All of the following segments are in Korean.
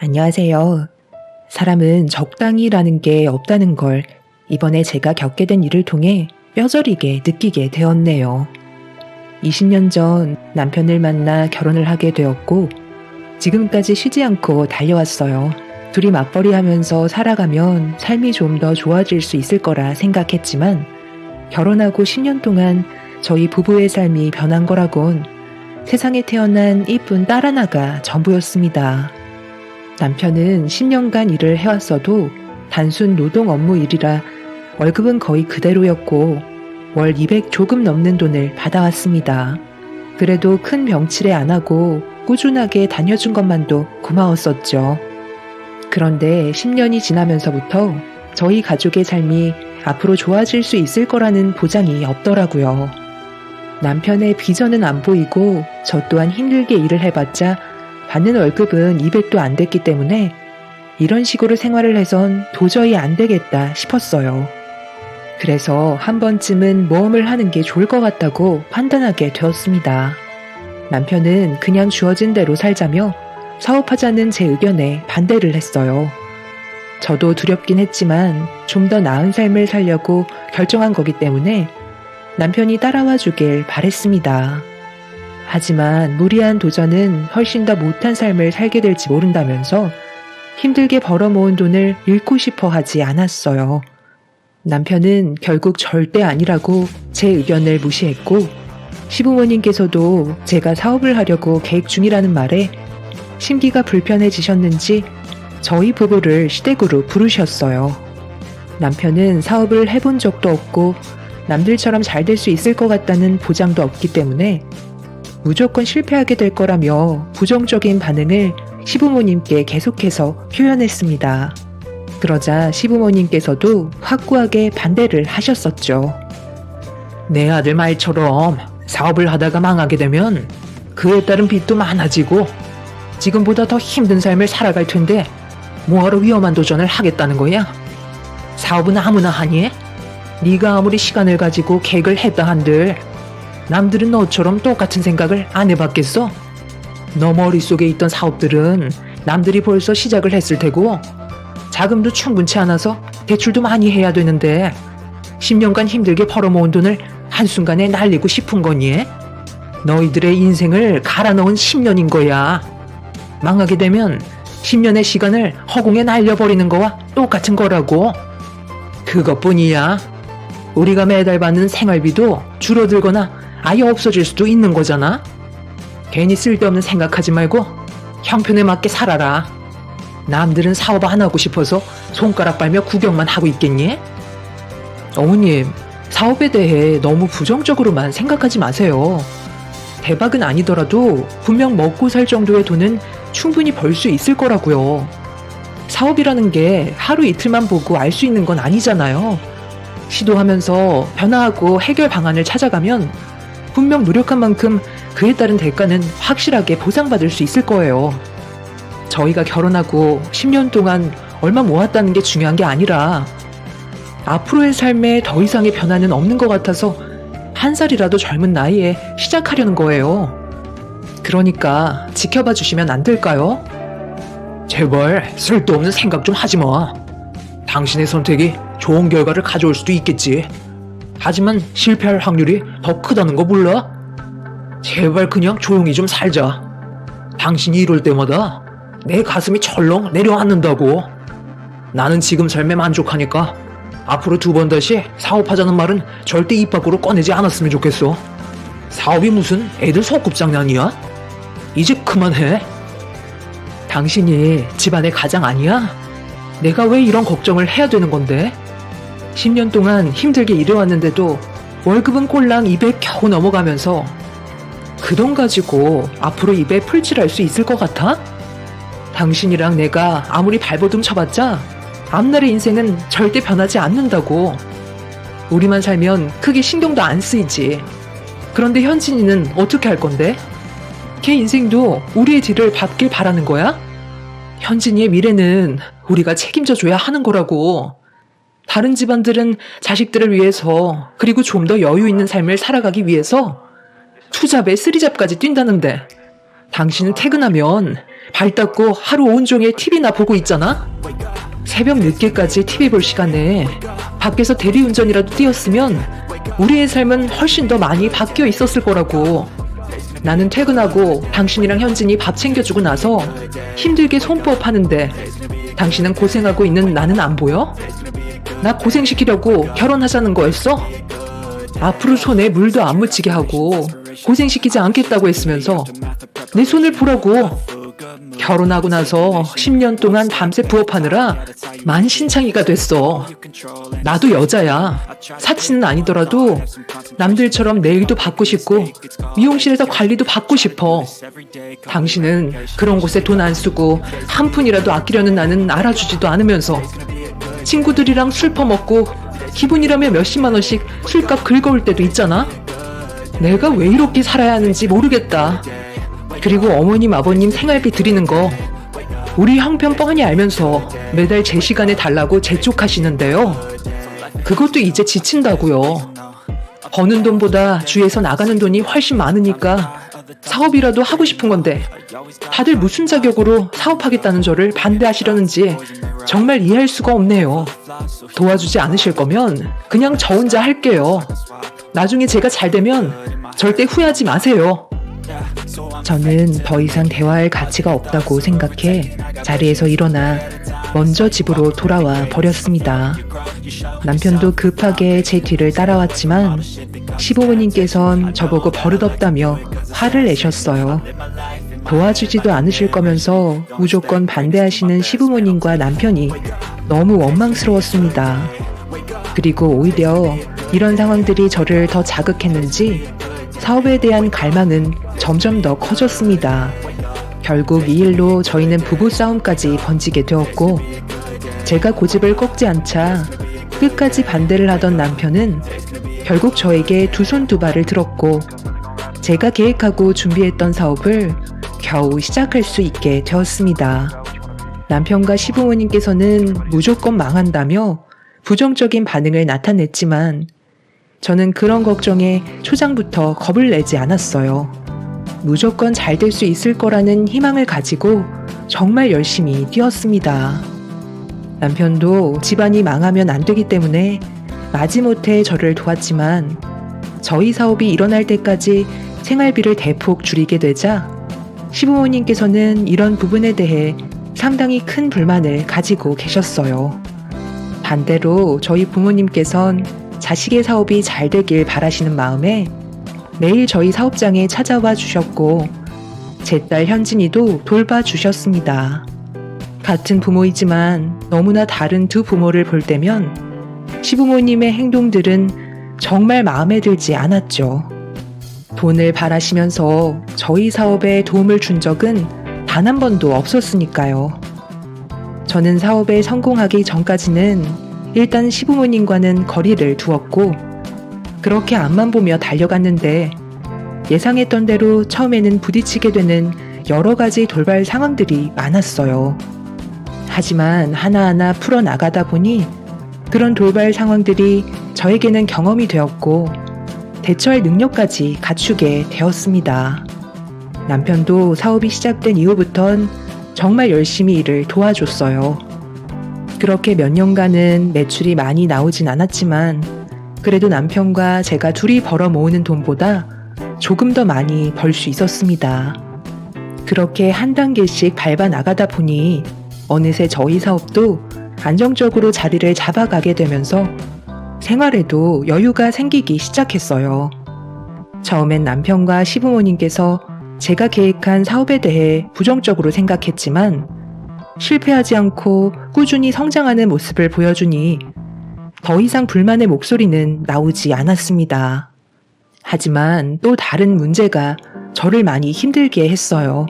안녕하세요. 사람은 적당히라는 게 없다는 걸 이번에 제가 겪게 된 일을 통해 뼈저리게 느끼게 되었네요. 20년 전 남편을 만나 결혼을 하게 되었고 지금까지 쉬지 않고 달려왔어요. 둘이 맞벌이 하면서 살아가면 삶이 좀 더 좋아질 수 있을 거라 생각했지만 결혼하고 10년 동안 저희 부부의 삶이 변한 거라곤 세상에 태어난 이쁜 딸 하나가 전부였습니다. 남편은 10년간 일을 해왔어도 단순 노동 업무 일이라 월급은 거의 그대로였고 월 200 조금 넘는 돈을 받아왔습니다. 그래도 큰 병치레 안 하고 꾸준하게 다녀준 것만도 고마웠었죠. 그런데 10년이 지나면서부터 저희 가족의 삶이 앞으로 좋아질 수 있을 거라는 보장이 없더라고요. 남편의 비전은 안 보이고 저 또한 힘들게 일을 해봤자 받는 월급은 200도 안 됐기 때문에 이런 식으로 생활을 해선 도저히 안 되겠다 싶었어요. 그래서 한 번쯤은 모험을 하는 게 좋을 것 같다고 판단하게 되었습니다. 남편은 그냥 주어진 대로 살자며 사업하자는 제 의견에 반대를 했어요. 저도 두렵긴 했지만 좀 더 나은 삶을 살려고 결정한 거기 때문에 남편이 따라와 주길 바랬습니다. 하지만 무리한 도전은 훨씬 더 못한 삶을 살게 될지 모른다면서 힘들게 벌어 모은 돈을 잃고 싶어 하지 않았어요. 남편은 결국 절대 아니라고 제 의견을 무시했고 시부모님께서도 제가 사업을 하려고 계획 중이라는 말에 심기가 불편해지셨는지 저희 부부를 시댁으로 부르셨어요. 남편은 사업을 해본 적도 없고 남들처럼 잘 될 수 있을 것 같다는 보장도 없기 때문에 무조건 실패하게 될 거라며 부정적인 반응을 시부모님께 계속해서 표현했습니다. 그러자 시부모님께서도 확고하게 반대를 하셨었죠. 내 아들 말처럼 사업을 하다가 망하게 되면 그에 따른 빚도 많아지고 지금보다 더 힘든 삶을 살아갈 텐데 뭐하러 위험한 도전을 하겠다는 거야? 사업은 아무나 하니? 네가 아무리 시간을 가지고 계획을 했다 한들 남들은 너처럼 똑같은 생각을 안 해봤겠어? 너 머릿속에 있던 사업들은 남들이 벌써 시작을 했을 테고 자금도 충분치 않아서 대출도 많이 해야 되는데 10년간 힘들게 벌어모은 돈을 한순간에 날리고 싶은 거니? 너희들의 인생을 갈아 넣은 10년인 거야. 망하게 되면 10년의 시간을 허공에 날려버리는 거와 똑같은 거라고. 그것뿐이야. 우리가 매달 받는 생활비도 줄어들거나 아예 없어질 수도 있는 거잖아. 괜히 쓸데없는 생각하지 말고 형편에 맞게 살아라. 남들은 사업 안 하고 싶어서 손가락 빨며 구경만 하고 있겠니? 어머님, 사업에 대해 너무 부정적으로만 생각하지 마세요. 대박은 아니더라도 분명 먹고 살 정도의 돈은 충분히 벌 수 있을 거라고요. 사업이라는 게 하루 이틀만 보고 알 수 있는 건 아니잖아요. 시도하면서 변화하고 해결 방안을 찾아가면 분명 노력한 만큼 그에 따른 대가는 확실하게 보상받을 수 있을 거예요. 저희가 결혼하고 10년 동안 얼마 모았다는 게 중요한 게 아니라 앞으로의 삶에 더 이상의 변화는 없는 것 같아서 한 살이라도 젊은 나이에 시작하려는 거예요. 그러니까 지켜봐 주시면 안 될까요? 제발 쓸데없는 생각 좀 하지 마. 당신의 선택이 좋은 결과를 가져올 수도 있겠지. 하지만 실패할 확률이 더 크다는 거 몰라? 제발 그냥 조용히 좀 살자. 당신이 이럴 때마다 내 가슴이 철렁 내려앉는다고. 나는 지금 삶에 만족하니까 앞으로 2번 다시 사업하자는 말은 절대 입 밖으로 꺼내지 않았으면 좋겠어. 사업이 무슨 애들 소꿉장난이야? 이제 그만해. 당신이 집안의 가장 아니야? 내가 왜 이런 걱정을 해야 되는 건데? 10년 동안 힘들게 일해왔는데도 월급은 꼴랑 200 겨우 넘어가면서 그 돈 가지고 앞으로 입에 풀칠할 수 있을 것 같아? 당신이랑 내가 아무리 발버둥 쳐봤자 앞날의 인생은 절대 변하지 않는다고. 우리만 살면 크게 신경도 안 쓰이지. 그런데 현진이는 어떻게 할 건데? 걔 인생도 우리의 뒤를 밟길 바라는 거야? 현진이의 미래는 우리가 책임져 줘야 하는 거라고. 다른 집안들은 자식들을 위해서 그리고 좀 더 여유 있는 삶을 살아가기 위해서 투잡에 쓰리잡까지 뛴다는데 당신은 퇴근하면 발 닦고 하루 온종일 TV나 보고 있잖아? 새벽 늦게까지 TV 볼 시간에 밖에서 대리운전이라도 뛰었으면 우리의 삶은 훨씬 더 많이 바뀌어 있었을 거라고. 나는 퇴근하고 당신이랑 현진이 밥 챙겨주고 나서 힘들게 손법 하는데 당신은 고생하고 있는 나는 안 보여? 나 고생시키려고 결혼하자는 거였어? 앞으로 손에 물도 안 묻히게 하고 고생시키지 않겠다고 했으면서 내 손을 보라고. 결혼하고 나서 10년 동안 밤새 부업하느라 만신창이가 됐어. 나도 여자야. 사치는 아니더라도 남들처럼 네일도 받고 싶고 미용실에서 관리도 받고 싶어. 당신은 그런 곳에 돈 안 쓰고 한 푼이라도 아끼려는 나는 알아주지도 않으면서 친구들이랑 술 퍼먹고 기분이라면 몇십만 원씩 술값 긁어올 때도 있잖아. 내가 왜 이렇게 살아야 하는지 모르겠다. 그리고 어머님 아버님 생활비 드리는 거 우리 형편 뻔히 알면서 매달 제 시간에 달라고 재촉하시는데요. 그것도 이제 지친다고요. 버는 돈보다 주에서 나가는 돈이 훨씬 많으니까 사업이라도 하고 싶은 건데 다들 무슨 자격으로 사업하겠다는 저를 반대하시려는지 정말 이해할 수가 없네요. 도와주지 않으실 거면 그냥 저 혼자 할게요. 나중에 제가 잘 되면 절대 후회하지 마세요. 저는 더 이상 대화할 가치가 없다고 생각해 자리에서 일어나 먼저 집으로 돌아와 버렸습니다. 남편도 급하게 제 뒤를 따라왔지만 시부모님께선 저보고 버릇없다며 화를 내셨어요. 도와주지도 않으실 거면서 무조건 반대하시는 시부모님과 남편이 너무 원망스러웠습니다. 그리고 오히려 이런 상황들이 저를 더 자극했는지 사업에 대한 갈망은 점점 더 커졌습니다. 결국 이 일로 저희는 부부싸움까지 번지게 되었고 제가 고집을 꺾지 않자 끝까지 반대를 하던 남편은 결국 저에게 두 손 두 발을 들었고 제가 계획하고 준비했던 사업을 겨우 시작할 수 있게 되었습니다. 남편과 시부모님께서는 무조건 망한다며 부정적인 반응을 나타냈지만 저는 그런 걱정에 초장부터 겁을 내지 않았어요. 무조건 잘 될 수 있을 거라는 희망을 가지고 정말 열심히 뛰었습니다. 남편도 집안이 망하면 안 되기 때문에 마지못해 저를 도왔지만 저희 사업이 일어날 때까지 생활비를 대폭 줄이게 되자 시부모님께서는 이런 부분에 대해 상당히 큰 불만을 가지고 계셨어요. 반대로 저희 부모님께선 자식의 사업이 잘 되길 바라시는 마음에 매일 저희 사업장에 찾아와 주셨고 제 딸 현진이도 돌봐주셨습니다. 같은 부모이지만 너무나 다른 두 부모를 볼 때면 시부모님의 행동들은 정말 마음에 들지 않았죠. 돈을 바라시면서 저희 사업에 도움을 준 적은 단 한 번도 없었으니까요. 저는 사업에 성공하기 전까지는 일단 시부모님과는 거리를 두었고 그렇게 앞만 보며 달려갔는데 예상했던 대로 처음에는 부딪히게 되는 여러 가지 돌발 상황들이 많았어요. 하지만 하나하나 풀어나가다 보니 그런 돌발 상황들이 저에게는 경험이 되었고 대처할 능력까지 갖추게 되었습니다. 남편도 사업이 시작된 이후부턴 정말 열심히 일을 도와줬어요. 그렇게 몇 년간은 매출이 많이 나오진 않았지만 그래도 남편과 제가 둘이 벌어 모으는 돈보다 조금 더 많이 벌 수 있었습니다. 그렇게 한 단계씩 밟아 나가다 보니 어느새 저희 사업도 안정적으로 자리를 잡아가게 되면서 생활에도 여유가 생기기 시작했어요. 처음엔 남편과 시부모님께서 제가 계획한 사업에 대해 부정적으로 생각했지만 실패하지 않고 꾸준히 성장하는 모습을 보여주니 더 이상 불만의 목소리는 나오지 않았습니다. 하지만 또 다른 문제가 저를 많이 힘들게 했어요.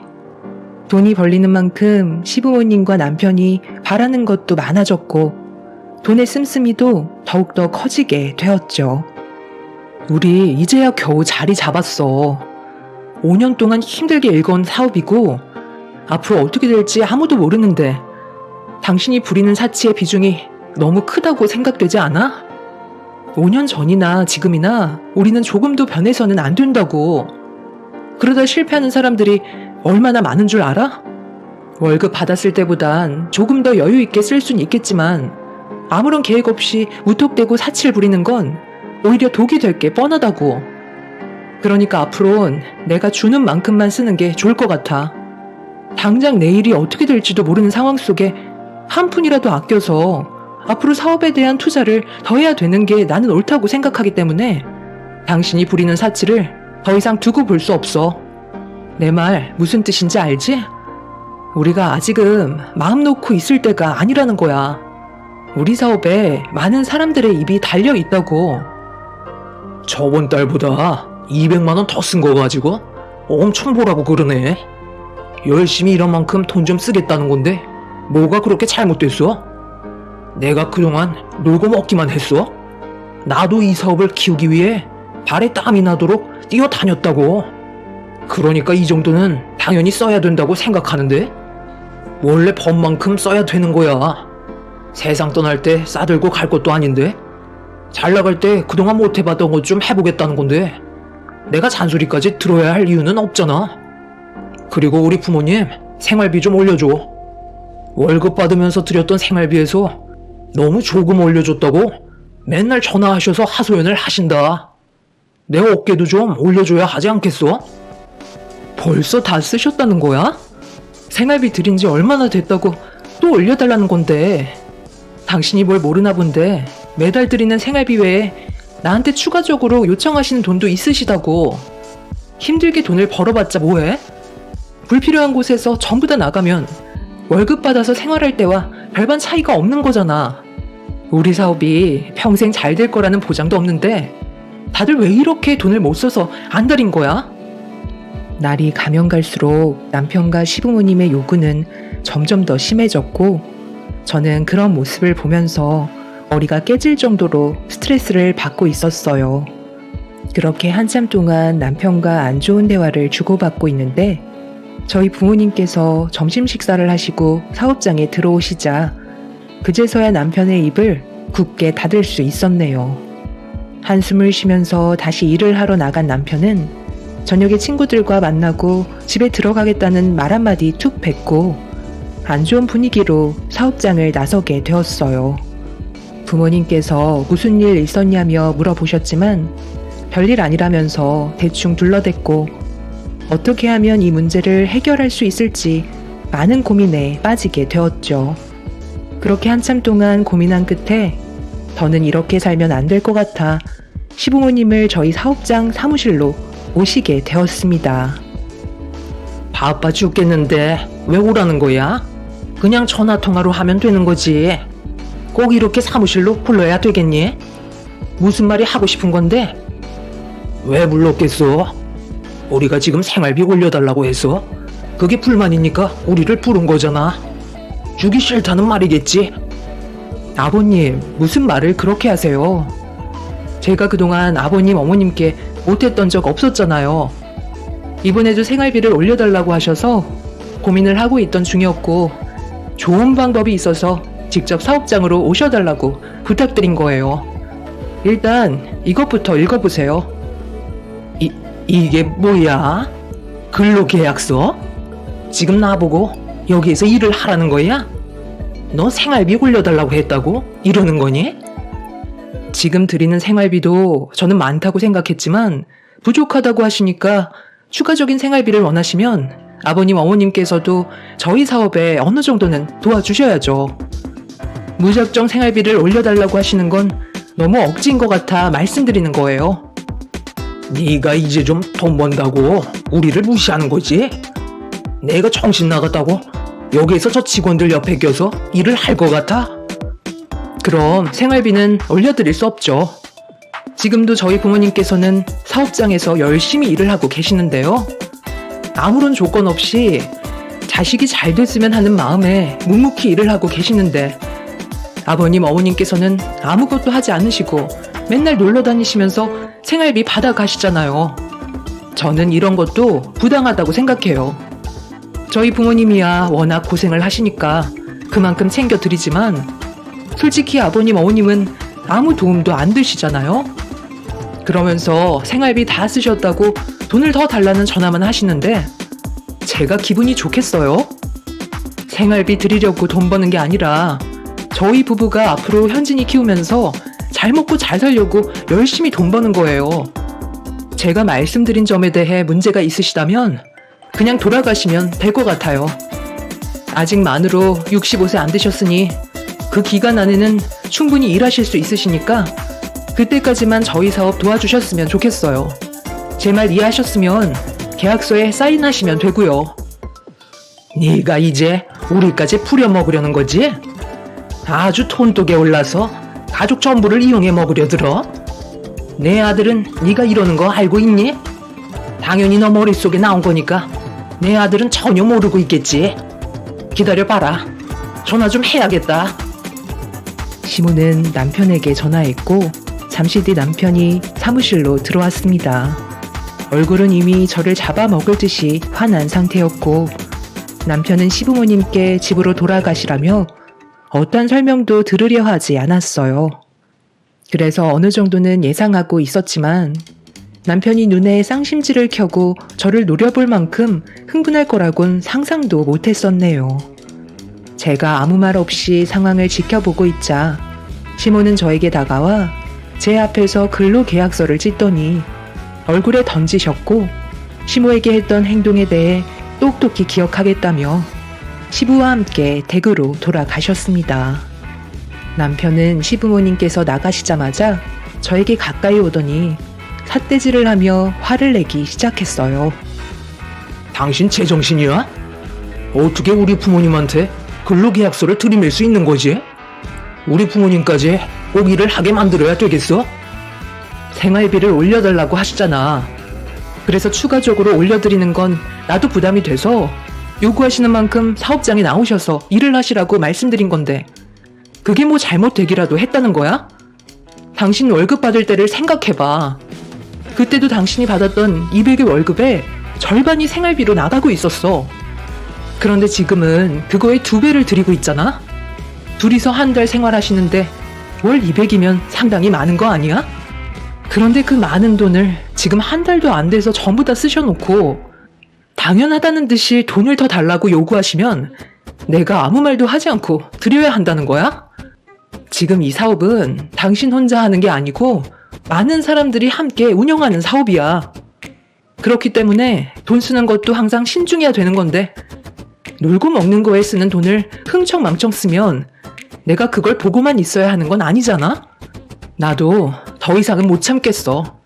돈이 벌리는 만큼 시부모님과 남편이 바라는 것도 많아졌고 돈의 씀씀이도 더욱더 커지게 되었죠. 우리 이제야 겨우 자리 잡았어. 5년 동안 힘들게 일궈온 사업이고 앞으로 어떻게 될지 아무도 모르는데 당신이 부리는 사치의 비중이 너무 크다고 생각되지 않아? 5년 전이나 지금이나 우리는 조금도 변해서는 안 된다고. 그러다 실패하는 사람들이 얼마나 많은 줄 알아? 월급 받았을 때보단 조금 더 여유 있게 쓸 수는 있겠지만 아무런 계획 없이 무턱대고 사치를 부리는 건 오히려 독이 될 게 뻔하다고. 그러니까 앞으론 내가 주는 만큼만 쓰는 게 좋을 것 같아. 당장 내일이 어떻게 될지도 모르는 상황 속에 한 푼이라도 아껴서 앞으로 사업에 대한 투자를 더 해야 되는 게 나는 옳다고 생각하기 때문에 당신이 부리는 사치를 더 이상 두고 볼 수 없어. 내 말 무슨 뜻인지 알지? 우리가 아직은 마음 놓고 있을 때가 아니라는 거야. 우리 사업에 많은 사람들의 입이 달려 있다고. 저번 달보다 200만 원 더 쓴 거 가지고 엄청 보라고 그러네. 열심히 일한 만큼 돈 좀 쓰겠다는 건데 뭐가 그렇게 잘못됐어? 내가 그동안 놀고 먹기만 했어? 나도 이 사업을 키우기 위해 발에 땀이 나도록 뛰어다녔다고. 그러니까 이 정도는 당연히 써야 된다고 생각하는데 원래 법만큼 써야 되는 거야. 세상 떠날 때 싸들고 갈 것도 아닌데 잘 나갈 때 그동안 못 해봤던 것 좀 해보겠다는 건데 내가 잔소리까지 들어야 할 이유는 없잖아. 그리고 우리 부모님 생활비 좀 올려줘. 월급 받으면서 드렸던 생활비에서 너무 조금 올려줬다고 맨날 전화하셔서 하소연을 하신다. 내 어깨도 좀 올려줘야 하지 않겠어? 벌써 다 쓰셨다는 거야? 생활비 드린 지 얼마나 됐다고 또 올려달라는 건데. 당신이 뭘 모르나 본데 매달 드리는 생활비 외에 나한테 추가적으로 요청하시는 돈도 있으시다고. 힘들게 돈을 벌어봤자 뭐해? 불필요한 곳에서 전부 다 나가면 월급 받아서 생활할 때와 별반 차이가 없는 거잖아. 우리 사업이 평생 잘 될 거라는 보장도 없는데 다들 왜 이렇게 돈을 못 써서 안달인 거야? 날이 가면 갈수록 남편과 시부모님의 요구는 점점 더 심해졌고 저는 그런 모습을 보면서 머리가 깨질 정도로 스트레스를 받고 있었어요. 그렇게 한참 동안 남편과 안 좋은 대화를 주고받고 있는데 저희 부모님께서 점심 식사를 하시고 사업장에 들어오시자 그제서야 남편의 입을 굳게 닫을 수 있었네요. 한숨을 쉬면서 다시 일을 하러 나간 남편은 저녁에 친구들과 만나고 집에 들어가겠다는 말 한마디 툭 뱉고 안 좋은 분위기로 사업장을 나서게 되었어요. 부모님께서 무슨 일 있었냐며 물어보셨지만 별일 아니라면서 대충 둘러댔고 어떻게 하면 이 문제를 해결할 수 있을지 많은 고민에 빠지게 되었죠. 그렇게 한참 동안 고민한 끝에 더는 이렇게 살면 안 될 것 같아 시부모님을 저희 사업장 사무실로 모시게 되었습니다. 바빠 죽겠는데 왜 오라는 거야? 그냥 전화통화로 하면 되는 거지. 꼭 이렇게 사무실로 불러야 되겠니? 무슨 말이 하고 싶은 건데? 왜 불렀겠어? 우리가 지금 생활비 올려달라고 해서 그게 불만이니까 우리를 부른 거잖아. 주기 싫다는 말이겠지? 아버님, 무슨 말을 그렇게 하세요? 제가 그동안 아버님, 어머님께 못했던 적 없었잖아요. 이번에도 생활비를 올려달라고 하셔서 고민을 하고 있던 중이었고 좋은 방법이 있어서 직접 사업장으로 오셔달라고 부탁드린 거예요. 일단 이것부터 읽어보세요. 이게 뭐야? 근로계약서? 지금 나보고 여기에서 일을 하라는 거야? 너 생활비 올려달라고 했다고? 이러는 거니? 지금 드리는 생활비도 저는 많다고 생각했지만 부족하다고 하시니까 추가적인 생활비를 원하시면 아버님 어머님께서도 저희 사업에 어느 정도는 도와주셔야죠. 무작정 생활비를 올려달라고 하시는 건 너무 억지인 것 같아 말씀드리는 거예요. 네가 이제 좀 돈 번다고 우리를 무시하는 거지? 내가 정신 나갔다고 여기에서 저 직원들 옆에 껴서 일을 할 것 같아? 그럼 생활비는 올려드릴 수 없죠. 지금도 저희 부모님께서는 사업장에서 열심히 일을 하고 계시는데요. 아무런 조건 없이 자식이 잘 됐으면 하는 마음에 묵묵히 일을 하고 계시는데 아버님 어머님께서는 아무것도 하지 않으시고 맨날 놀러 다니시면서 생활비 받아가시잖아요. 저는 이런 것도 부당하다고 생각해요. 저희 부모님이야 워낙 고생을 하시니까 그만큼 챙겨드리지만 솔직히 아버님 어머님은 아무 도움도 안 되시잖아요. 그러면서 생활비 다 쓰셨다고 돈을 더 달라는 전화만 하시는데 제가 기분이 좋겠어요? 생활비 드리려고 돈 버는 게 아니라 저희 부부가 앞으로 현진이 키우면서 잘 먹고 잘 살려고 열심히 돈 버는 거예요. 제가 말씀드린 점에 대해 문제가 있으시다면 그냥 돌아가시면 될 것 같아요. 아직 만으로 65세 안 되셨으니 그 기간 안에는 충분히 일하실 수 있으시니까 그때까지만 저희 사업 도와주셨으면 좋겠어요. 제 말 이해하셨으면 계약서에 사인하시면 되고요. 네가 이제 우리까지 부려먹으려는 거지? 아주 톤독에 올라서 가족 전부를 이용해 먹으려 들어? 내 아들은 네가 이러는 거 알고 있니? 당연히 너 머릿속에 나온 거니까 내 아들은 전혀 모르고 있겠지. 기다려봐라. 전화 좀 해야겠다. 시모는 남편에게 전화했고 잠시 뒤 남편이 사무실로 들어왔습니다. 얼굴은 이미 저를 잡아먹을 듯이 화난 상태였고 남편은 시부모님께 집으로 돌아가시라며 어떤 설명도 들으려 하지 않았어요. 그래서 어느 정도는 예상하고 있었지만 남편이 눈에 쌍심지를 켜고 저를 노려볼 만큼 흥분할 거라곤 상상도 못했었네요. 제가 아무 말 없이 상황을 지켜보고 있자 시모는 저에게 다가와 제 앞에서 근로계약서를 찢더니 얼굴에 던지셨고 시모에게 했던 행동에 대해 똑똑히 기억하겠다며 시부와 함께 댁으로 돌아가셨습니다. 남편은 시부모님께서 나가시자마자 저에게 가까이 오더니 삿대질을 하며 화를 내기 시작했어요. 당신 제정신이야? 어떻게 우리 부모님한테 근로계약서를 들이밀 수 있는 거지? 우리 부모님까지 꼭 일을 하게 만들어야 되겠어? 생활비를 올려달라고 하시잖아. 그래서 추가적으로 올려드리는 건 나도 부담이 돼서 요구하시는 만큼 사업장에 나오셔서 일을 하시라고 말씀드린 건데 그게 뭐 잘못되기라도 했다는 거야? 당신 월급 받을 때를 생각해봐. 그때도 당신이 받았던 200의 월급의 절반이 생활비로 나가고 있었어. 그런데 지금은 그거의 2배를 드리고 있잖아? 둘이서 한 달 생활하시는데 월 200이면 상당히 많은 거 아니야? 그런데 그 많은 돈을 지금 한 달도 안 돼서 전부 다 쓰셔놓고 당연하다는 듯이 돈을 더 달라고 요구하시면 내가 아무 말도 하지 않고 드려야 한다는 거야? 지금 이 사업은 당신 혼자 하는 게 아니고 많은 사람들이 함께 운영하는 사업이야. 그렇기 때문에 돈 쓰는 것도 항상 신중해야 되는 건데 놀고 먹는 거에 쓰는 돈을 흥청망청 쓰면 내가 그걸 보고만 있어야 하는 건 아니잖아? 나도 더 이상은 못 참겠어.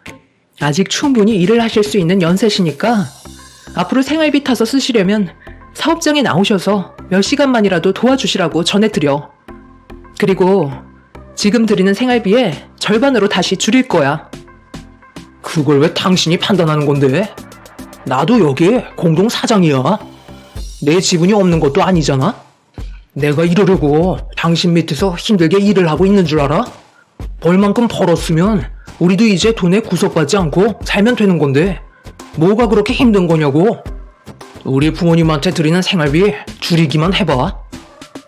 아직 충분히 일을 하실 수 있는 연세시니까 앞으로 생활비 타서 쓰시려면 사업장에 나오셔서 몇 시간만이라도 도와주시라고 전해드려. 그리고 지금 드리는 생활비의 절반으로 다시 줄일 거야. 그걸 왜 당신이 판단하는 건데? 나도 여기 공동 사장이야. 내 지분이 없는 것도 아니잖아? 내가 이러려고 당신 밑에서 힘들게 일을 하고 있는 줄 알아? 벌만큼 벌었으면 우리도 이제 돈에 구속받지 않고 살면 되는 건데 뭐가 그렇게 힘든 거냐고. 우리 부모님한테 드리는 생활비 줄이기만 해봐.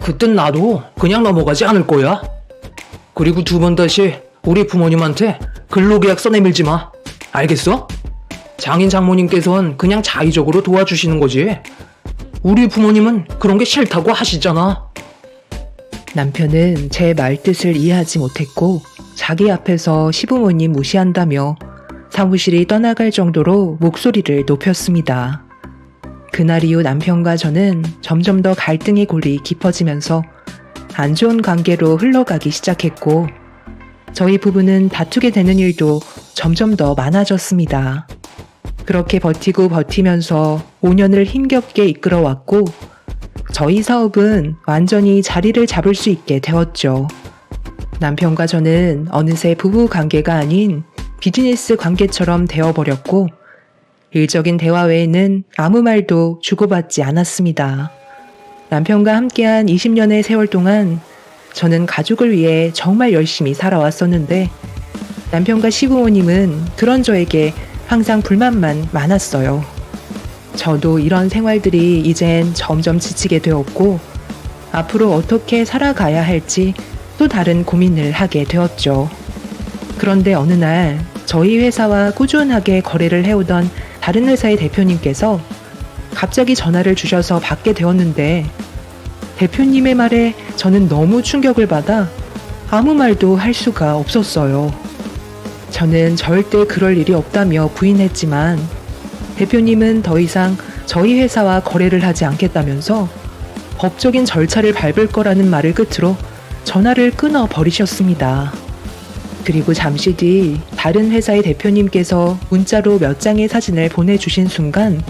그땐 나도 그냥 넘어가지 않을 거야. 그리고 2번 다시 우리 부모님한테 근로계약서 내밀지 마. 알겠어? 장인 장모님께서는 그냥 자의적으로 도와주시는 거지. 우리 부모님은 그런 게 싫다고 하시잖아. 남편은 제 말뜻을 이해하지 못했고 자기 앞에서 시부모님 무시한다며 사무실이 떠나갈 정도로 목소리를 높였습니다. 그날 이후 남편과 저는 점점 더 갈등의 골이 깊어지면서 안 좋은 관계로 흘러가기 시작했고 저희 부부는 다투게 되는 일도 점점 더 많아졌습니다. 그렇게 버티고 버티면서 5년을 힘겹게 이끌어왔고 저희 사업은 완전히 자리를 잡을 수 있게 되었죠. 남편과 저는 어느새 부부 관계가 아닌 비즈니스 관계처럼 되어버렸고 일적인 대화 외에는 아무 말도 주고받지 않았습니다. 남편과 함께한 20년의 세월 동안 저는 가족을 위해 정말 열심히 살아왔었는데 남편과 시부모님은 그런 저에게 항상 불만만 많았어요. 저도 이런 생활들이 이젠 점점 지치게 되었고 앞으로 어떻게 살아가야 할지 또 다른 고민을 하게 되었죠. 그런데 어느 날 저희 회사와 꾸준하게 거래를 해오던 다른 회사의 대표님께서 갑자기 전화를 주셔서 받게 되었는데 대표님의 말에 저는 너무 충격을 받아 아무 말도 할 수가 없었어요. 저는 절대 그럴 일이 없다며 부인했지만 대표님은 더 이상 저희 회사와 거래를 하지 않겠다면서 법적인 절차를 밟을 거라는 말을 끝으로 전화를 끊어 버리셨습니다. 그리고 잠시 뒤 다른 회사의 대표님께서 문자로 몇 장의 사진을 보내주신 순간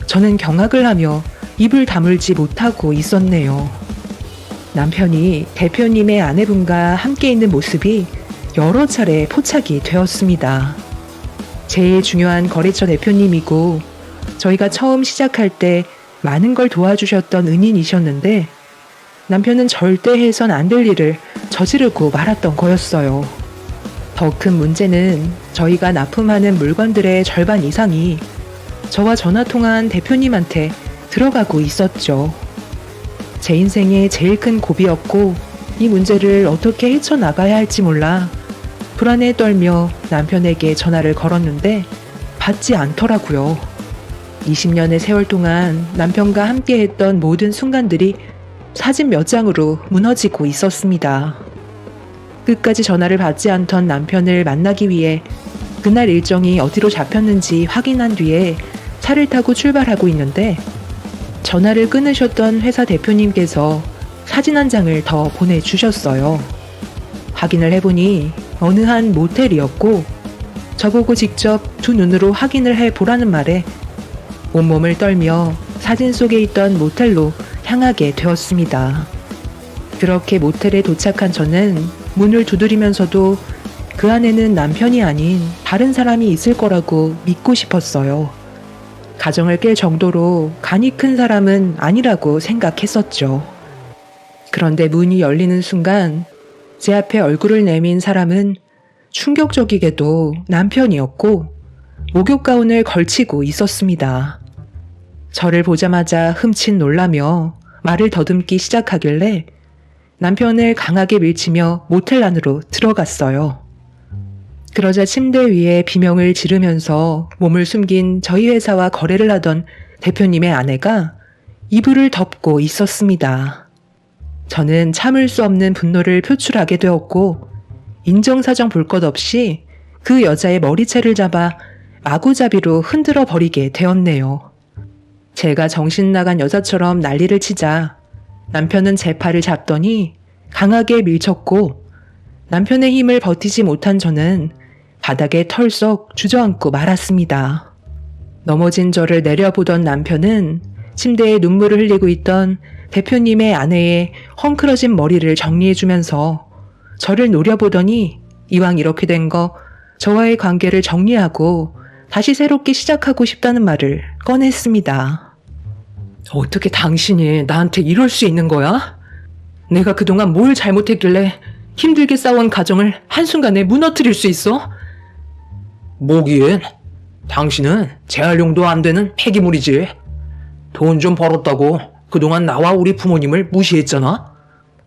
저는 경악을 하며 입을 다물지 못하고 있었네요. 남편이 대표님의 아내분과 함께 있는 모습이 여러 차례 포착이 되었습니다. 제일 중요한 거래처 대표님이고 저희가 처음 시작할 때 많은 걸 도와주셨던 은인이셨는데 남편은 절대 해선 안 될 일을 저지르고 말았던 거였어요. 더 큰 문제는 저희가 납품하는 물건들의 절반 이상이 저와 전화 통화한 대표님한테 들어가고 있었죠. 제 인생의 제일 큰 고비였고 이 문제를 어떻게 헤쳐나가야 할지 몰라 불안에 떨며 남편에게 전화를 걸었는데 받지 않더라고요. 20년의 세월 동안 남편과 함께했던 모든 순간들이 사진 몇 장으로 무너지고 있었습니다. 끝까지 전화를 받지 않던 남편을 만나기 위해 그날 일정이 어디로 잡혔는지 확인한 뒤에 차를 타고 출발하고 있는데 전화를 끊으셨던 회사 대표님께서 사진 한 장을 더 보내주셨어요. 확인을 해보니 어느 한 모텔이었고 저보고 직접 두 눈으로 확인을 해보라는 말에 온몸을 떨며 사진 속에 있던 모텔로 향하게 되었습니다. 그렇게 모텔에 도착한 저는 문을 두드리면서도 그 안에는 남편이 아닌 다른 사람이 있을 거라고 믿고 싶었어요. 가정을 깰 정도로 간이 큰 사람은 아니라고 생각했었죠. 그런데 문이 열리는 순간 제 앞에 얼굴을 내민 사람은 충격적이게도 남편이었고 목욕 가운을 걸치고 있었습니다. 저를 보자마자 흠칫 놀라며 말을 더듬기 시작하길래 남편을 강하게 밀치며 모텔 안으로 들어갔어요. 그러자 침대 위에 비명을 지르면서 몸을 숨긴 저희 회사와 거래를 하던 대표님의 아내가 이불을 덮고 있었습니다. 저는 참을 수 없는 분노를 표출하게 되었고 인정사정 볼 것 없이 그 여자의 머리채를 잡아 마구잡이로 흔들어 버리게 되었네요. 제가 정신 나간 여자처럼 난리를 치자 남편은 제 팔을 잡더니 강하게 밀쳤고 남편의 힘을 버티지 못한 저는 바닥에 털썩 주저앉고 말았습니다. 넘어진 저를 내려보던 남편은 침대에 눈물을 흘리고 있던 대표님의 아내의 헝클어진 머리를 정리해주면서 저를 노려보더니 이왕 이렇게 된 거 저와의 관계를 정리하고 다시 새롭게 시작하고 싶다는 말을 꺼냈습니다. 어떻게 당신이 나한테 이럴 수 있는 거야? 내가 그동안 뭘 잘못했길래 힘들게 싸운 가정을 한순간에 무너뜨릴 수 있어? 뭐긴? 당신은 재활용도 안 되는 폐기물이지. 돈 좀 벌었다고 그동안 나와 우리 부모님을 무시했잖아?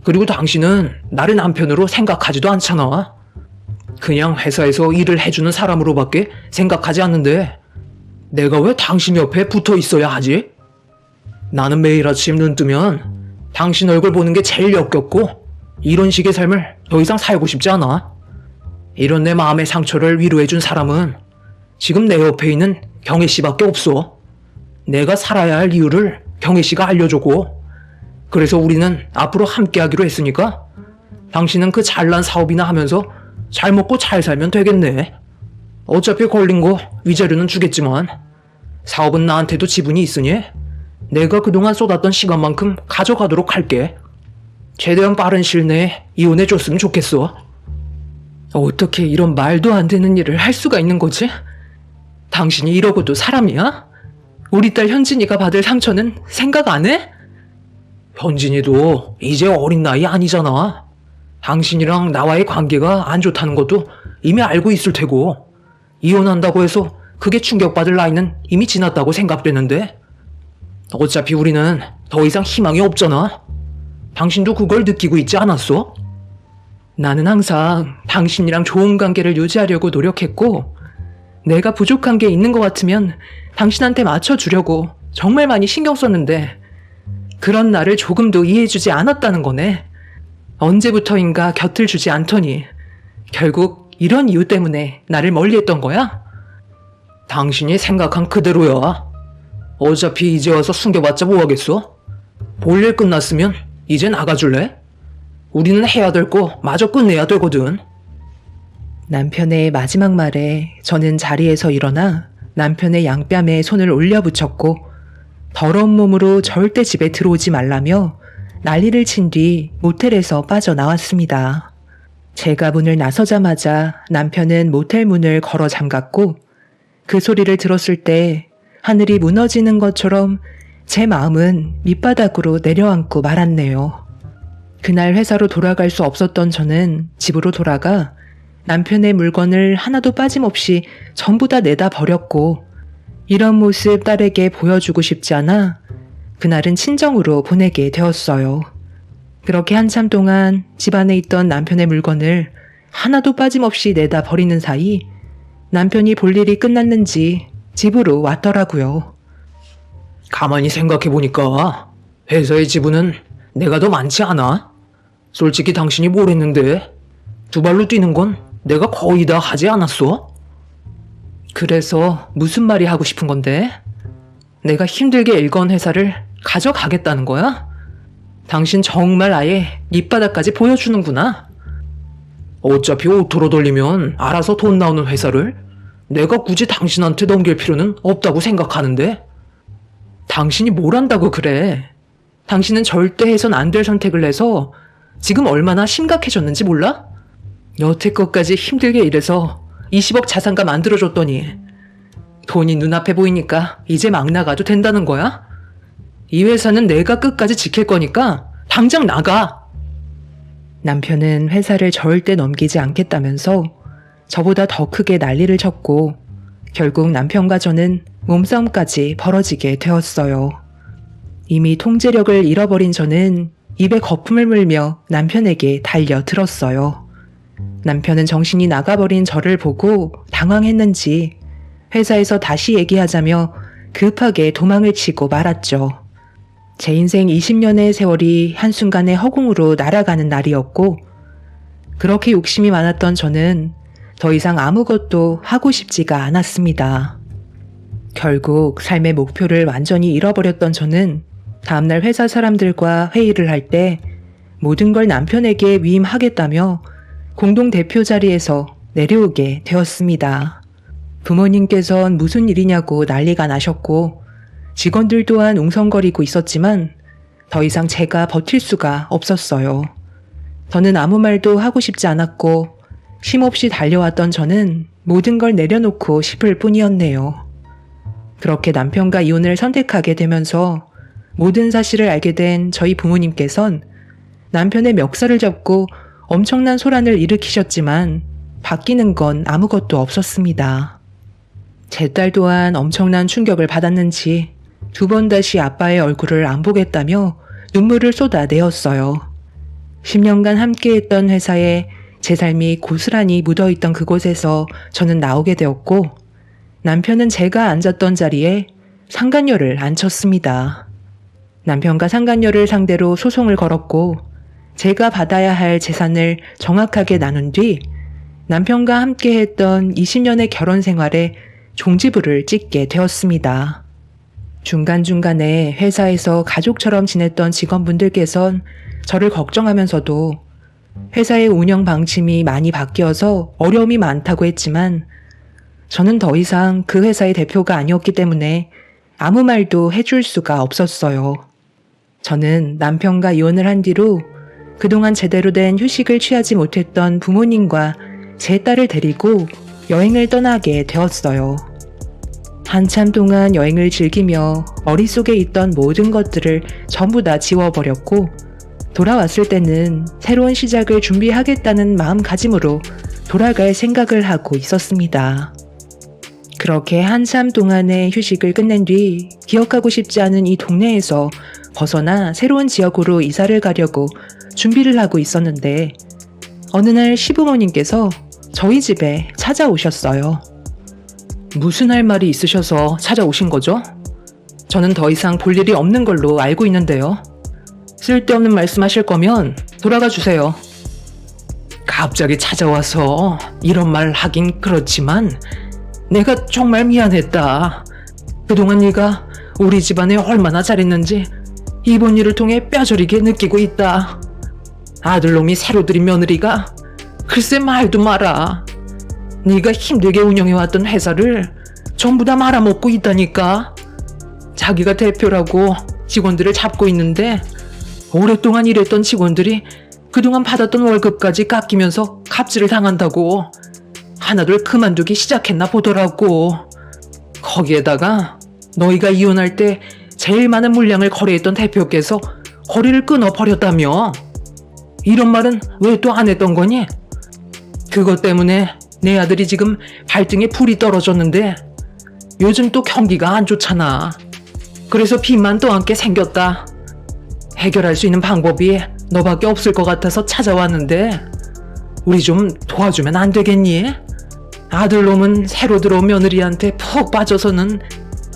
그리고 당신은 나를 남편으로 생각하지도 않잖아. 그냥 회사에서 일을 해주는 사람으로밖에 생각하지 않는데 내가 왜 당신 옆에 붙어 있어야 하지? 나는 매일 아침 눈 뜨면 당신 얼굴 보는 게 제일 역겹고 이런 식의 삶을 더 이상 살고 싶지 않아. 이런 내 마음의 상처를 위로해준 사람은 지금 내 옆에 있는 경혜 씨밖에 없어. 내가 살아야 할 이유를 경혜 씨가 알려줬고 그래서 우리는 앞으로 함께 하기로 했으니까 당신은 그 잘난 사업이나 하면서 잘 먹고 잘 살면 되겠네. 어차피 걸린 거 위자료는 주겠지만 사업은 나한테도 지분이 있으니 내가 그동안 쏟았던 시간만큼 가져가도록 할게. 최대한 빠른 시일 내에 이혼해줬으면 좋겠어. 어떻게 이런 말도 안 되는 일을 할 수가 있는 거지? 당신이 이러고도 사람이야? 우리 딸 현진이가 받을 상처는 생각 안 해? 현진이도 이제 어린 나이 아니잖아. 당신이랑 나와의 관계가 안 좋다는 것도 이미 알고 있을 테고 이혼한다고 해서 그게 충격받을 나이는 이미 지났다고 생각되는데 어차피 우리는 더 이상 희망이 없잖아. 당신도 그걸 느끼고 있지 않았어? 나는 항상 당신이랑 좋은 관계를 유지하려고 노력했고 내가 부족한 게 있는 것 같으면 당신한테 맞춰주려고 정말 많이 신경 썼는데 그런 나를 조금도 이해해주지 않았다는 거네. 언제부터인가 곁을 주지 않더니 결국 이런 이유 때문에 나를 멀리했던 거야? 당신이 생각한 그대로야. 어차피 이제 와서 숨겨봤자 뭐하겠어? 볼일 끝났으면 이제 나가줄래? 우리는 해야 될 거 마저 끝내야 되거든. 남편의 마지막 말에 저는 자리에서 일어나 남편의 양뺨에 손을 올려붙였고 더러운 몸으로 절대 집에 들어오지 말라며 난리를 친 뒤 모텔에서 빠져나왔습니다. 제가 문을 나서자마자 남편은 모텔 문을 걸어 잠갔고 그 소리를 들었을 때 하늘이 무너지는 것처럼 제 마음은 밑바닥으로 내려앉고 말았네요. 그날 회사로 돌아갈 수 없었던 저는 집으로 돌아가 남편의 물건을 하나도 빠짐없이 전부 다 내다 버렸고 이런 모습 딸에게 보여주고 싶지 않아 그날은 친정으로 보내게 되었어요. 그렇게 한참 동안 집안에 있던 남편의 물건을 하나도 빠짐없이 내다 버리는 사이 남편이 볼 일이 끝났는지 집으로 왔더라고요. 가만히 생각해보니까 회사의 지분은 내가 더 많지 않아? 솔직히 당신이 뭘 했는데 두 발로 뛰는 건 내가 거의 다 하지 않았어? 그래서 무슨 말이 하고 싶은 건데? 내가 힘들게 일건 회사를 가져가겠다는 거야? 당신 정말 아예 밑바닥까지 보여주는구나. 어차피 오토로 돌리면 알아서 돈 나오는 회사를 내가 굳이 당신한테 넘길 필요는 없다고 생각하는데 당신이 뭘 안다고 그래? 당신은 절대 해선 안 될 선택을 해서 지금 얼마나 심각해졌는지 몰라? 여태껏까지 힘들게 일해서 20억 자산가 만들어줬더니 돈이 눈앞에 보이니까 이제 막 나가도 된다는 거야? 이 회사는 내가 끝까지 지킬 거니까 당장 나가! 남편은 회사를 절대 넘기지 않겠다면서 저보다 더 크게 난리를 쳤고 결국 남편과 저는 몸싸움까지 벌어지게 되었어요. 이미 통제력을 잃어버린 저는 입에 거품을 물며 남편에게 달려들었어요. 남편은 정신이 나가버린 저를 보고 당황했는지 회사에서 다시 얘기하자며 급하게 도망을 치고 말았죠. 제 인생 20년의 세월이 한순간에 허공으로 날아가는 날이었고 그렇게 욕심이 많았던 저는 더 이상 아무것도 하고 싶지가 않았습니다. 결국 삶의 목표를 완전히 잃어버렸던 저는 다음날 회사 사람들과 회의를 할 때 모든 걸 남편에게 위임하겠다며 공동대표 자리에서 내려오게 되었습니다. 부모님께선 무슨 일이냐고 난리가 나셨고 직원들 또한 웅성거리고 있었지만 더 이상 제가 버틸 수가 없었어요. 더는 아무 말도 하고 싶지 않았고 쉼없이 달려왔던 저는 모든 걸 내려놓고 싶을 뿐이었네요. 그렇게 남편과 이혼을 선택하게 되면서 모든 사실을 알게 된 저희 부모님께선 남편의 멱살을 잡고 엄청난 소란을 일으키셨지만 바뀌는 건 아무것도 없었습니다. 제 딸 또한 엄청난 충격을 받았는지 두 번 다시 아빠의 얼굴을 안 보겠다며 눈물을 쏟아내었어요. 10년간 함께했던 회사에 제 삶이 고스란히 묻어있던 그곳에서 저는 나오게 되었고 남편은 제가 앉았던 자리에 상간녀를 앉혔습니다. 남편과 상간녀를 상대로 소송을 걸었고 제가 받아야 할 재산을 정확하게 나눈 뒤 남편과 함께했던 20년의 결혼 생활에 종지부를 찍게 되었습니다. 중간중간에 회사에서 가족처럼 지냈던 직원분들께선 저를 걱정하면서도 회사의 운영 방침이 많이 바뀌어서 어려움이 많다고 했지만 저는 더 이상 그 회사의 대표가 아니었기 때문에 아무 말도 해줄 수가 없었어요. 저는 남편과 이혼을 한 뒤로 그동안 제대로 된 휴식을 취하지 못했던 부모님과 제 딸을 데리고 여행을 떠나게 되었어요. 한참 동안 여행을 즐기며 머릿속에 있던 모든 것들을 전부 다 지워버렸고 돌아왔을 때는 새로운 시작을 준비하겠다는 마음가짐으로 돌아갈 생각을 하고 있었습니다. 그렇게 한참 동안의 휴식을 끝낸 뒤 기억하고 싶지 않은 이 동네에서 벗어나 새로운 지역으로 이사를 가려고 준비를 하고 있었는데 어느 날 시부모님께서 저희 집에 찾아오셨어요. 무슨 할 말이 있으셔서 찾아오신 거죠? 저는 더 이상 볼 일이 없는 걸로 알고 있는데요. 쓸데없는 말씀하실 거면 돌아가 주세요. 갑자기 찾아와서 이런 말 하긴 그렇지만 내가 정말 미안했다. 그동안 네가 우리 집안에 얼마나 잘했는지 이번 일을 통해 뼈저리게 느끼고 있다. 아들놈이 새로 들인 며느리가 글쎄 말도 마라. 네가 힘들게 운영해왔던 회사를 전부 다 말아먹고 있다니까. 자기가 대표라고 직원들을 잡고 있는데 오랫동안 일했던 직원들이 그동안 받았던 월급까지 깎이면서 갑질을 당한다고 하나둘 그만두기 시작했나 보더라고. 거기에다가 너희가 이혼할 때 제일 많은 물량을 거래했던 대표께서 거래를 끊어버렸다며. 이런 말은 왜 또 안 했던 거니? 그것 때문에 내 아들이 지금 발등에 불이 떨어졌는데 요즘 또 경기가 안 좋잖아. 그래서 빚만 떠안게 생겼다. 해결할 수 있는 방법이 너밖에 없을 것 같아서 찾아왔는데 우리 좀 도와주면 안 되겠니? 아들놈은 새로 들어온 며느리한테 푹 빠져서는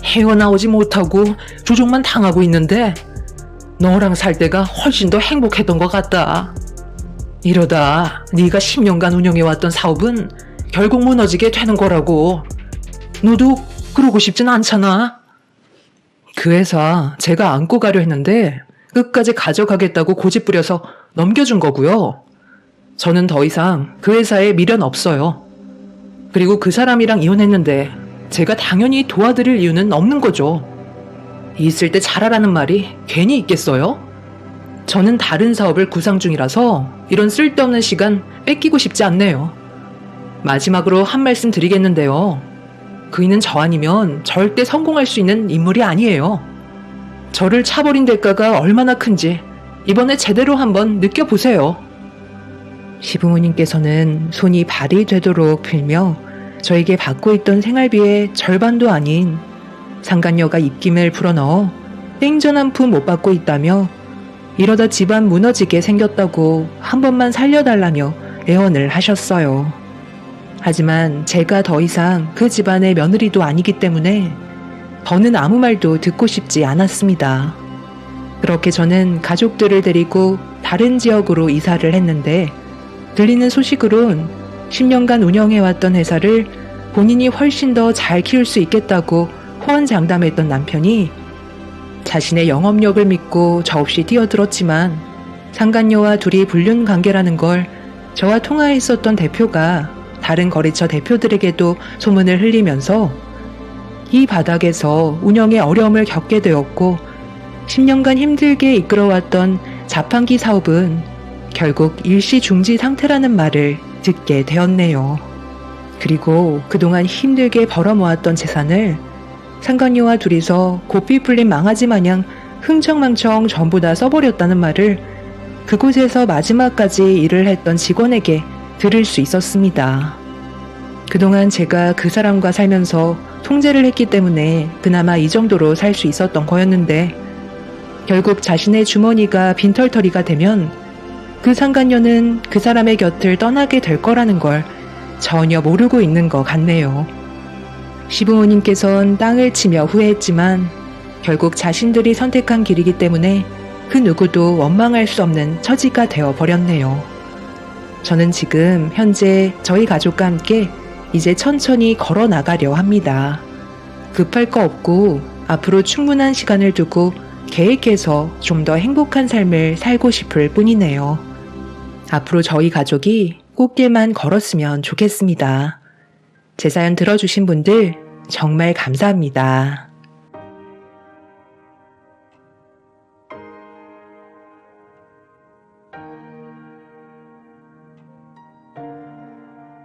헤어나오지 못하고 조종만 당하고 있는데 너랑 살 때가 훨씬 더 행복했던 것 같다. 이러다 네가 10년간 운영해왔던 사업은 결국 무너지게 되는 거라고. 너도 그러고 싶진 않잖아. 그 회사 제가 안고 가려 했는데 끝까지 가져가겠다고 고집부려서 넘겨준 거고요. 저는 더 이상 그 회사에 미련 없어요. 그리고 그 사람이랑 이혼했는데 제가 당연히 도와드릴 이유는 없는 거죠. 있을 때 잘하라는 말이 괜히 있겠어요? 저는 다른 사업을 구상 중이라서 이런 쓸데없는 시간 뺏기고 싶지 않네요. 마지막으로 한 말씀 드리겠는데요. 그이는 저 아니면 절대 성공할 수 있는 인물이 아니에요. 저를 차버린 대가가 얼마나 큰지 이번에 제대로 한번 느껴보세요. 시부모님께서는 손이 발이 되도록 빌며 저에게 받고 있던 생활비의 절반도 아닌 상간녀가 입김을 불어넣어 땡전 한 푼 못 받고 있다며 이러다 집안 무너지게 생겼다고 한 번만 살려달라며 애원을 하셨어요. 하지만 제가 더 이상 그 집안의 며느리도 아니기 때문에 더는 아무 말도 듣고 싶지 않았습니다. 그렇게 저는 가족들을 데리고 다른 지역으로 이사를 했는데 들리는 소식으론 10년간 운영해왔던 회사를 본인이 훨씬 더 잘 키울 수 있겠다고 호언장담했던 남편이 자신의 영업력을 믿고 저 없이 뛰어들었지만 상간녀와 둘이 불륜 관계라는 걸 저와 통화했었던 대표가 다른 거래처 대표들에게도 소문을 흘리면서 이 바닥에서 운영에 어려움을 겪게 되었고 10년간 힘들게 이끌어왔던 자판기 사업은 결국 일시 중지 상태라는 말을 듣게 되었네요. 그리고 그동안 힘들게 벌어모았던 재산을 상간녀와 둘이서 고삐 풀린 망아지 마냥 흥청망청 전부 다 써버렸다는 말을 그곳에서 마지막까지 일을 했던 직원에게 들을 수 있었습니다. 그동안 제가 그 사람과 살면서 통제를 했기 때문에 그나마 이 정도로 살 수 있었던 거였는데 결국 자신의 주머니가 빈털터리가 되면 그 상간녀는 그 사람의 곁을 떠나게 될 거라는 걸 전혀 모르고 있는 것 같네요. 시부모님께선 땅을 치며 후회했지만 결국 자신들이 선택한 길이기 때문에 그 누구도 원망할 수 없는 처지가 되어 버렸네요. 저는 지금 현재 저희 가족과 함께 이제 천천히 걸어 나가려 합니다. 급할 거 없고 앞으로 충분한 시간을 두고 계획해서 좀 더 행복한 삶을 살고 싶을 뿐이네요. 앞으로 저희 가족이 꽃길만 걸었으면 좋겠습니다. 제 사연 들어주신 분들 정말 감사합니다.